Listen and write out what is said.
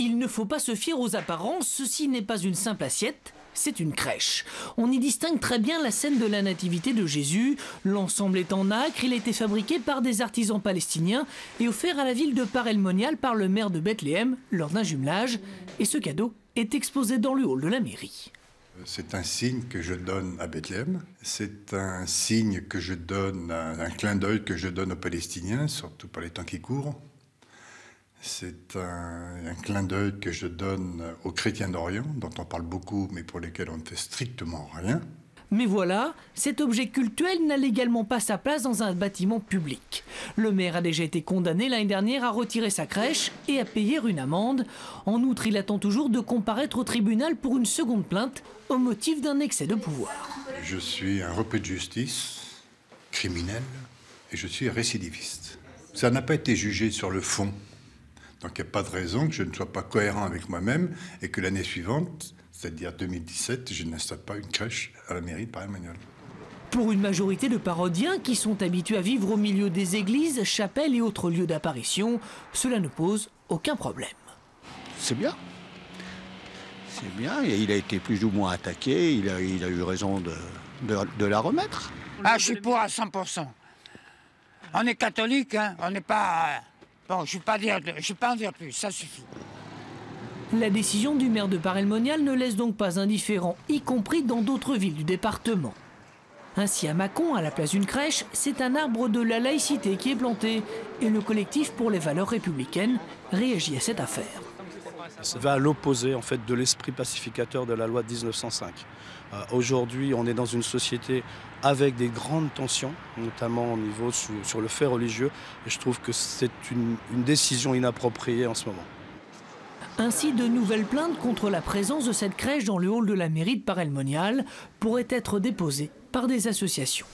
Il ne faut pas se fier aux apparences, ceci n'est pas une simple assiette, c'est une crèche. On y distingue très bien la scène de la nativité de Jésus. L'ensemble est en nacre, il a été fabriqué par des artisans palestiniens et offert à la ville de Par El-Monial par le maire de Bethléem lors d'un jumelage. Et ce cadeau est exposé dans le hall de la mairie. C'est un signe que je donne à Bethléem. C'est un signe que je donne, un clin d'œil que je donne aux Palestiniens, surtout par les temps qui courent. C'est un clin d'œil que je donne aux chrétiens d'Orient, dont on parle beaucoup, mais pour lesquels on ne fait strictement rien. Mais voilà, cet objet cultuel n'a légalement pas sa place dans un bâtiment public. Le maire a déjà été condamné l'année dernière à retirer sa crèche et à payer une amende. En outre, il attend toujours de comparaître au tribunal pour une seconde plainte au motif d'un excès de pouvoir. Je suis un repris de justice criminel et je suis récidiviste. Ça n'a pas été jugé sur le fond. Donc il n'y a pas de raison que je ne sois pas cohérent avec moi-même et que l'année suivante, c'est-à-dire 2017, je n'installe pas une crèche à la mairie de Par El-Monial. Pour une majorité de parodiens qui sont habitués à vivre au milieu des églises, chapelles et autres lieux d'apparition, cela ne pose aucun problème. C'est bien. C'est bien. Et il a été plus ou moins attaqué. Il a eu raison de la remettre. Ah, je suis pour à 100%. On est catholique, hein. On n'est pas... Bon, je ne vais pas en dire plus, ça suffit. La décision du maire de Par El-Monial ne laisse donc pas indifférent, y compris dans d'autres villes du département. Ainsi, à Mâcon, à la place d'une crèche, c'est un arbre de la laïcité qui est planté. Et le collectif pour les valeurs républicaines réagit à cette affaire. Ça va à l'opposé en fait, de l'esprit pacificateur de la loi de 1905. Aujourd'hui, on est dans une société avec des grandes tensions, notamment au niveau sur le fait religieux. Et je trouve que c'est une décision inappropriée en ce moment. Ainsi, de nouvelles plaintes contre la présence de cette crèche dans le hall de la mairie de Par El-Monial pourraient être déposées par des associations.